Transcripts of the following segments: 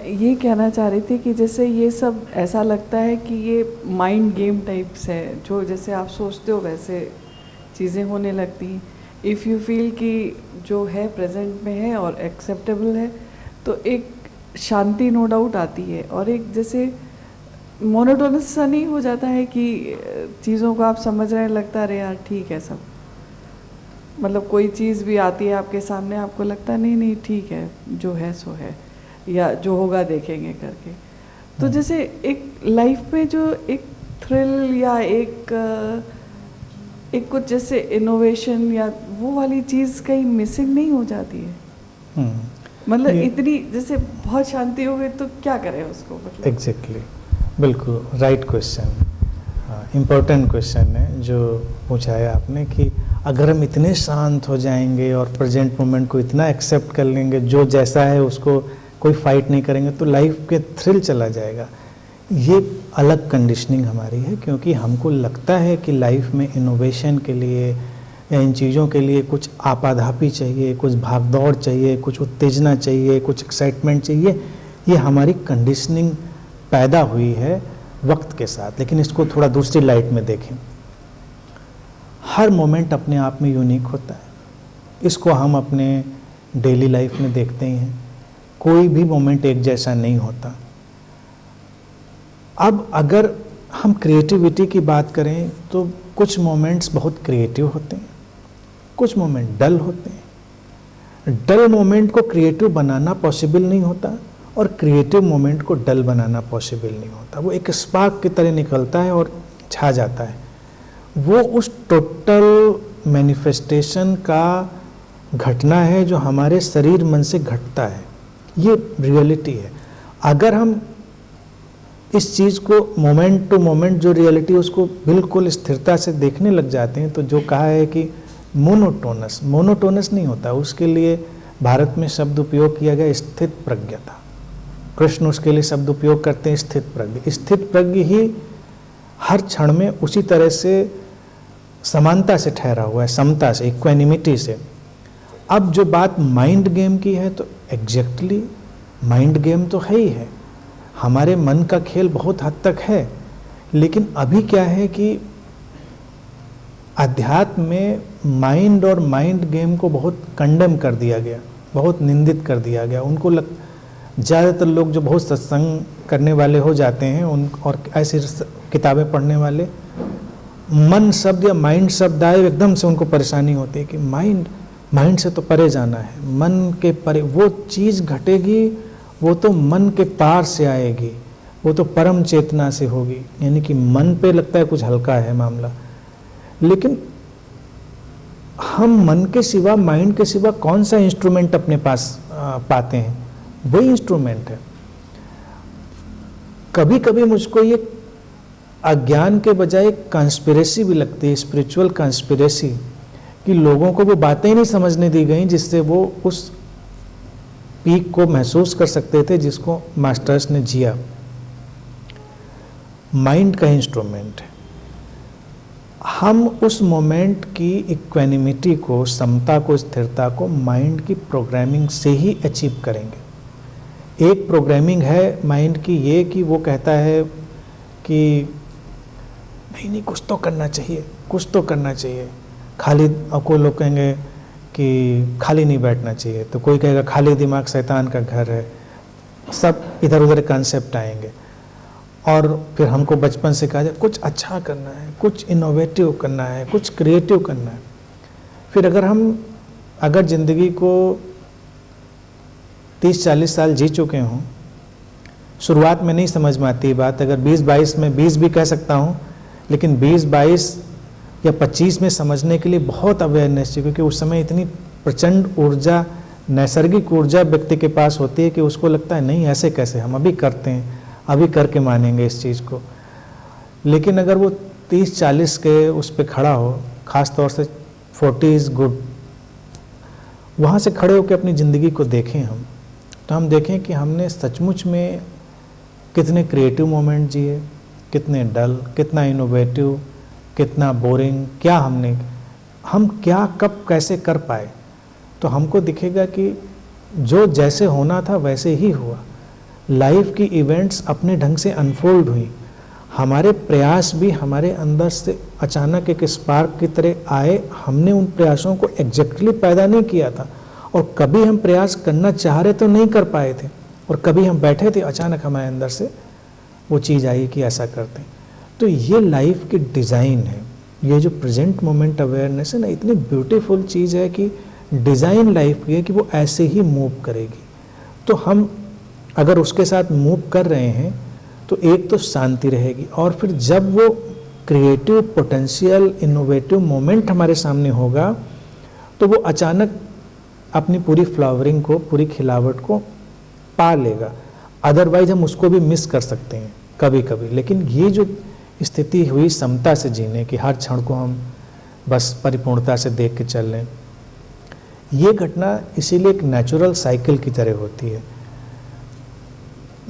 ये कहना चाह रही थी कि जैसे ये सब ऐसा लगता है कि ये माइंड गेम टाइप्स है, जो जैसे आप सोचते हो वैसे चीज़ें होने लगती हैं। इफ़ यू फील कि जो है प्रेजेंट में है और एक्सेप्टेबल है, तो एक शांति नो डाउट आती है, और एक जैसे मोनोटोनस सा नहीं हो जाता है कि चीज़ों को आप समझ रहे हैं, लगता है अरे यार ठीक है सब, मतलब कोई चीज़ भी आती है आपके सामने, आपको लगता है नहीं नहीं ठीक है, जो है सो है, या जो होगा देखेंगे करके। तो जैसे एक लाइफ में जो एक थ्रिल या एक कुछ जैसे इनोवेशन या वो वाली चीज़ कहीं मिसिंग नहीं हो जाती है? मतलब इतनी जैसे बहुत शांति हो गई तो क्या करें उसको, मतलब एग्जैक्टली बिल्कुल राइट क्वेश्चन, इम्पोर्टेंट क्वेश्चन है जो पूछा है आपने कि अगर हम इतने शांत हो जाएंगे और प्रेजेंट मोमेंट को इतना एक्सेप्ट कर लेंगे, जो जैसा है उसको कोई फाइट नहीं करेंगे, तो लाइफ के थ्रिल चला जाएगा। ये अलग कंडीशनिंग हमारी है, क्योंकि हमको लगता है कि लाइफ में इनोवेशन के लिए या इन चीज़ों के लिए कुछ आपाधापी चाहिए, कुछ भागदौड़ चाहिए, कुछ उत्तेजना चाहिए, कुछ एक्साइटमेंट चाहिए। ये हमारी कंडीशनिंग पैदा हुई है वक्त के साथ। लेकिन इसको थोड़ा दूसरी लाइट में देखें, हर मोमेंट अपने आप में यूनिक होता है। इसको हम अपने डेली लाइफ में देखते ही हैं, कोई भी मोमेंट एक जैसा नहीं होता। अब अगर हम क्रिएटिविटी की बात करें तो कुछ मोमेंट्स बहुत क्रिएटिव होते हैं, कुछ मोमेंट डल होते हैं। डल मोमेंट को क्रिएटिव बनाना पॉसिबल नहीं होता, और क्रिएटिव मोमेंट को डल बनाना पॉसिबल नहीं होता। वो एक स्पार्क की तरह निकलता है और छा जाता है। वो उस टोटल मैनिफेस्टेशन का घटना है जो हमारे शरीर मन से घटता है। ये रियलिटी है। अगर हम इस चीज़ को मोमेंट टू मोमेंट जो रियलिटी उसको बिल्कुल स्थिरता से देखने लग जाते हैं, तो जो कहा है कि मोनोटोनस नहीं होता। उसके लिए भारत में शब्द उपयोग किया गया स्थित प्रज्ञता। कृष्ण उसके लिए शब्द उपयोग करते हैं स्थित प्रज्ञ। स्थित प्रज्ञ ही हर क्षण में उसी तरह से समानता से ठहरा हुआ है, समता से, इक्वेनिमिटी से। अब जो बात माइंड गेम की है, तो एग्जैक्टली माइंड गेम तो है ही है, हमारे मन का खेल बहुत हद तक है। लेकिन अभी क्या है कि अध्यात्म में माइंड और माइंड गेम को बहुत कंडेम कर दिया गया, बहुत निंदित कर दिया गया। उनको ज़्यादातर लोग जो बहुत सत्संग करने वाले हो जाते हैं उन और ऐसी किताबें पढ़ने वाले, मन शब्द या माइंड शब्द आए एकदम से उनको परेशानी होती है कि माइंड से तो परे जाना है, मन के परे वो चीज़ घटेगी, वो तो मन के पार से आएगी, वो तो परम चेतना से होगी। यानी कि मन पे लगता है कुछ हल्का है मामला, लेकिन हम मन के सिवा, माइंड के सिवा कौन सा इंस्ट्रूमेंट अपने पास पाते हैं? वही इंस्ट्रूमेंट है। कभी कभी मुझको ये अज्ञान के बजाय कंस्पिरेसी भी लगती है, स्पिरिचुअल कंस्पिरेसी, कि लोगों को वो बातें ही नहीं समझने दी गई जिससे वो उस पीक को महसूस कर सकते थे जिसको मास्टर्स ने जिया। माइंड का इंस्ट्रूमेंट है। हम उस मोमेंट की इक्वेनिमिटी को, समता को, स्थिरता को माइंड की प्रोग्रामिंग से ही अचीव करेंगे। एक प्रोग्रामिंग है माइंड की ये कि वो कहता है कि नहीं कुछ तो करना चाहिए, कुछ तो करना चाहिए। खाली, और कोई लोग कहेंगे कि खाली नहीं बैठना चाहिए, तो कोई कहेगा खाली दिमाग शैतान का घर है। सब इधर उधर कॉन्सेप्ट आएंगे। और फिर हमको बचपन से कहा जाए कुछ अच्छा करना है, कुछ इनोवेटिव करना है, कुछ क्रिएटिव करना है। फिर अगर ज़िंदगी को 30-40 साल जी चुके हों, शुरुआत में नहीं समझ में आती बात, अगर 20-22 में 20 भी कह सकता हूँ, लेकिन 20-22 या 25 में समझने के लिए बहुत अवेयरनेस चाहिए, क्योंकि उस समय इतनी प्रचंड ऊर्जा, नैसर्गिक ऊर्जा व्यक्ति के पास होती है कि उसको लगता है नहीं ऐसे कैसे, हम अभी करते हैं, अभी करके मानेंगे इस चीज़ को। लेकिन अगर वो 30-40 के उस पर खड़ा हो, ख़ास तौर से 40 इज़ गुड, वहाँ से खड़े होकर अपनी ज़िंदगी को देखें हम, तो हम देखें कि हमने सचमुच में कितने क्रिएटिव मोमेंट जिए, कितने डल, कितना इनोवेटिव, कितना बोरिंग, क्या हम क्या कब कैसे कर पाए। तो हमको दिखेगा कि जो जैसे होना था वैसे ही हुआ। लाइफ की इवेंट्स अपने ढंग से अनफोल्ड हुई, हमारे प्रयास भी हमारे अंदर से अचानक एक स्पार्क की तरह आए। हमने उन प्रयासों को एग्जैक्टली पैदा नहीं किया था, और कभी हम प्रयास करना चाह रहे तो नहीं कर पाए थे, और कभी हम बैठे थे अचानक हमारे अंदर से वो चीज़ आई कि ऐसा करते हैं। तो ये लाइफ की डिज़ाइन है, ये जो प्रेजेंट मोमेंट अवेयरनेस है ना, इतनी ब्यूटीफुल चीज़ है कि डिज़ाइन लाइफ की है कि वो ऐसे ही मूव करेगी। तो हम अगर उसके साथ मूव कर रहे हैं तो एक तो शांति रहेगी, और फिर जब वो क्रिएटिव पोटेंशियल इनोवेटिव मोमेंट हमारे सामने होगा तो वो अचानक अपनी पूरी फ्लावरिंग को, पूरी खिलावट को पा लेगा। अदरवाइज हम उसको भी मिस कर सकते हैं कभी कभी। लेकिन ये जो स्थिति हुई समता से जीने की, हर क्षण को हम बस परिपूर्णता से देख के चल लें, ये घटना इसीलिए एक नेचुरल साइकिल की तरह होती है।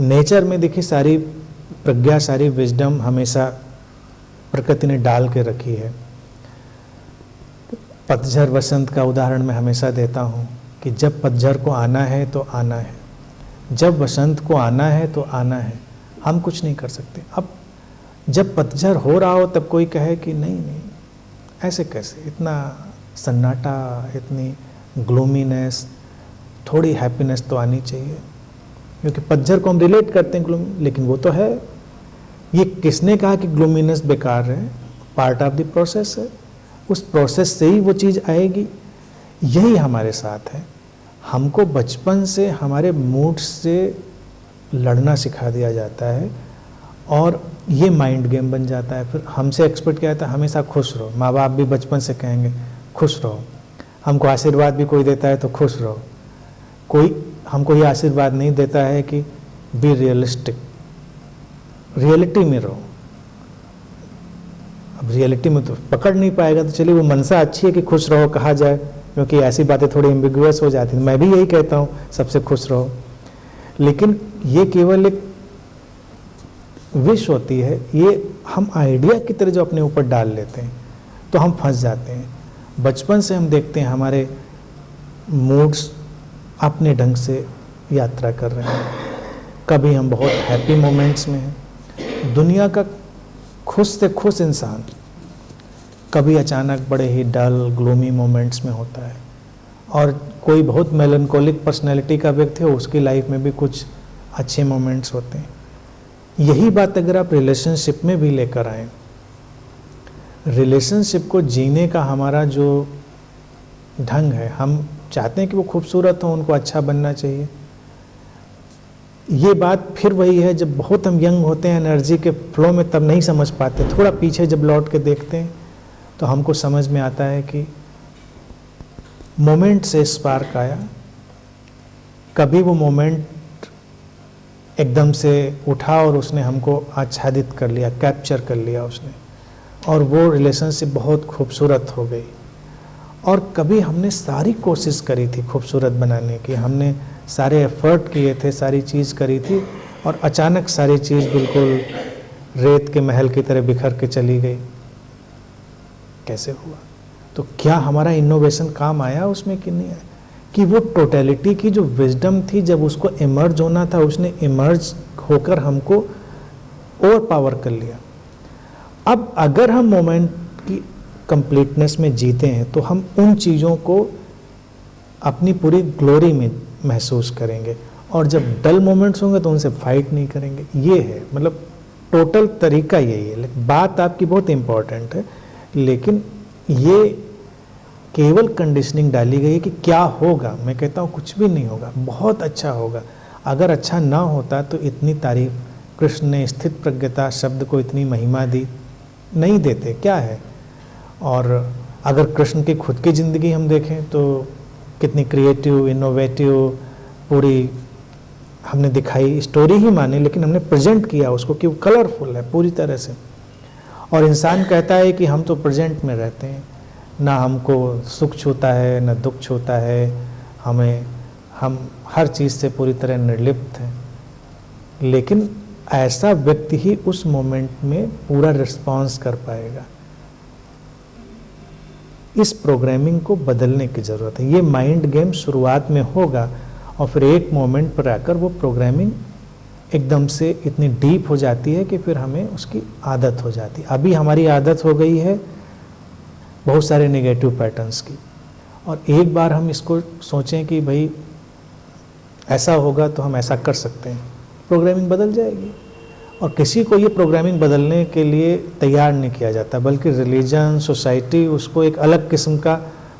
नेचर में देखिए सारी प्रज्ञा, सारी विजडम हमेशा प्रकृति ने डाल के रखी है। पतझड़ वसंत का उदाहरण मैं हमेशा देता हूँ कि जब पतझड़ को आना है तो आना है, जब वसंत को आना है तो आना है, हम कुछ नहीं कर सकते। अब जब पतझड़ हो रहा हो तब कोई कहे कि नहीं नहीं ऐसे कैसे, इतना सन्नाटा, इतनी ग्लूमीनेस, थोड़ी हैप्पीनेस तो आनी चाहिए, क्योंकि पतझड़ को हम रिलेट करते हैं ग्लूमी, लेकिन वो तो है। ये किसने कहा कि ग्लूमीनेस बेकार है? पार्ट ऑफ द प्रोसेस है, उस प्रोसेस से ही वो चीज़ आएगी। यही हमारे साथ है। हमको बचपन से हमारे मूड से लड़ना सिखा दिया जाता है, और ये माइंड गेम बन जाता है। फिर हमसे एक्सपर्ट क्या कहता है, हमेशा खुश रहो। माँ बाप भी बचपन से कहेंगे खुश रहो, हमको आशीर्वाद भी कोई देता है तो खुश रहो। कोई हमको ये आशीर्वाद नहीं देता है कि बी रियलिस्टिक, रियलिटी में रहो। अब रियलिटी में तो पकड़ नहीं पाएगा, तो चलिए वो मनसा अच्छी है कि खुश रहो कहा जाए, क्योंकि ऐसी बातें थोड़ी एम्बिगुअस हो जाती हैं। मैं भी यही कहता हूँ सबसे खुश रहो, लेकिन ये केवल एक विश होती है। ये हम आइडिया की तरह जो अपने ऊपर डाल लेते हैं तो हम फंस जाते हैं। बचपन से हम देखते हैं हमारे मूड्स अपने ढंग से यात्रा कर रहे हैं। कभी हम बहुत हैप्पी मोमेंट्स में हैं, दुनिया का खुश से खुश इंसान कभी अचानक बड़े ही डल ग्लूमी मोमेंट्स में होता है, और कोई बहुत मेलनकोलिक पर्सनैलिटी का व्यक्ति हो, उसकी लाइफ में भी कुछ अच्छे मोमेंट्स होते हैं। यही बात अगर आप रिलेशनशिप में भी लेकर आएँ, रिलेशनशिप को जीने का हमारा जो ढंग है, हम चाहते हैं कि वो खूबसूरत हो, उनको अच्छा बनना चाहिए। ये बात फिर वही है, जब बहुत हम यंग होते हैं एनर्जी के फ्लो में, तब नहीं समझ पाते। थोड़ा पीछे जब लौट के देखते हैं तो हमको समझ में आता है कि मोमेंट से स्पार्क आया, कभी वो मोमेंट एकदम से उठा और उसने हमको आच्छादित कर लिया, कैप्चर कर लिया उसने, और वो रिलेशनशिप बहुत खूबसूरत हो गई। और कभी हमने सारी कोशिश करी थी खूबसूरत बनाने की, हमने सारे एफर्ट किए थे, सारी चीज़ करी थी, और अचानक सारी चीज़ बिल्कुल रेत के महल की तरह बिखर के चली गई। कैसे हुआ? तो क्या हमारा इनोवेशन काम आया उसमें कि नहीं आया? कि वो टोटलिटी की जो विजडम थी, जब उसको इमर्ज होना था, उसने इमर्ज होकर हमको ओवर पावर कर लिया। अब अगर हम मोमेंट की कंप्लीटनेस में जीते हैं तो हम उन चीज़ों को अपनी पूरी ग्लोरी में महसूस करेंगे, और जब डल मोमेंट्स होंगे तो उनसे फाइट नहीं करेंगे। ये है मतलब टोटल तरीका यही है। बात आपकी बहुत इम्पोर्टेंट है, लेकिन ये केवल कंडीशनिंग डाली गई है कि क्या होगा। मैं कहता हूँ कुछ भी नहीं होगा, बहुत अच्छा होगा। अगर अच्छा ना होता तो इतनी तारीफ कृष्ण ने स्थित प्रज्ञता शब्द को इतनी महिमा दी नहीं देते, क्या है। और अगर कृष्ण की खुद की ज़िंदगी हम देखें तो कितनी क्रिएटिव, इनोवेटिव पूरी हमने दिखाई, स्टोरी ही माने, लेकिन हमने प्रेजेंट किया उसको कि वो कलरफुल है पूरी तरह से। और इंसान कहता है कि हम तो प्रेजेंट में रहते हैं, ना हमको सुख छूता है ना दुख छूता है, हम हर चीज़ से पूरी तरह निर्लिप्त हैं। लेकिन ऐसा व्यक्ति ही उस मोमेंट में पूरा रिस्पॉन्स कर पाएगा। इस प्रोग्रामिंग को बदलने की ज़रूरत है। ये माइंड गेम शुरुआत में होगा और फिर एक मोमेंट पर आकर वो प्रोग्रामिंग एकदम से इतनी डीप हो जाती है कि फिर हमें उसकी आदत हो जाती है। अभी हमारी आदत हो गई है बहुत सारे नेगेटिव पैटर्न्स की, और एक बार हम इसको सोचें कि भाई ऐसा होगा तो हम ऐसा कर सकते हैं, प्रोग्रामिंग बदल जाएगी। और किसी को ये प्रोग्रामिंग बदलने के लिए तैयार नहीं किया जाता, बल्कि रिलीजन, सोसाइटी उसको एक अलग किस्म का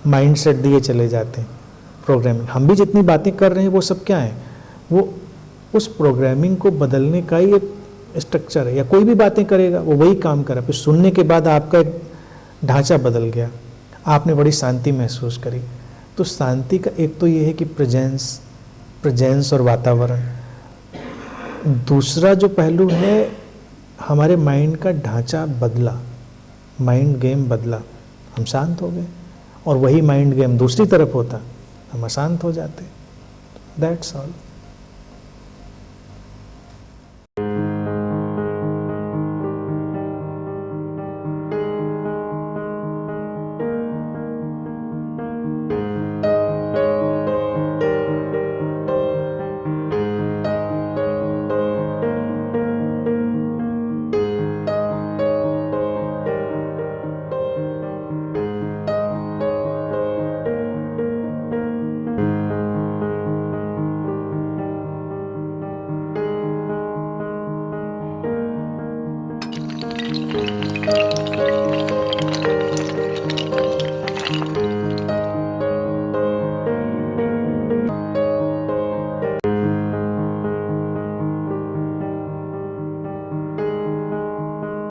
माइंडसेट दिए चले जाते हैं। प्रोग्रामिंग, हम भी जितनी बातें कर रहे हैं वो सब क्या है, वो उस प्रोग्रामिंग को बदलने का ही एक स्ट्रक्चर है। या कोई भी बातें करेगा वो वही काम करा, फिर सुनने के बाद आपका एक ढांचा बदल गया, आपने बड़ी शांति महसूस करी। तो शांति का एक तो ये है कि प्रेजेंस और वातावरण। दूसरा जो पहलू है, हमारे माइंड का ढांचा बदला, माइंड गेम बदला, हम शांत हो गए। और वही माइंड गेम दूसरी तरफ होता, हम अशांत हो जाते। That's all.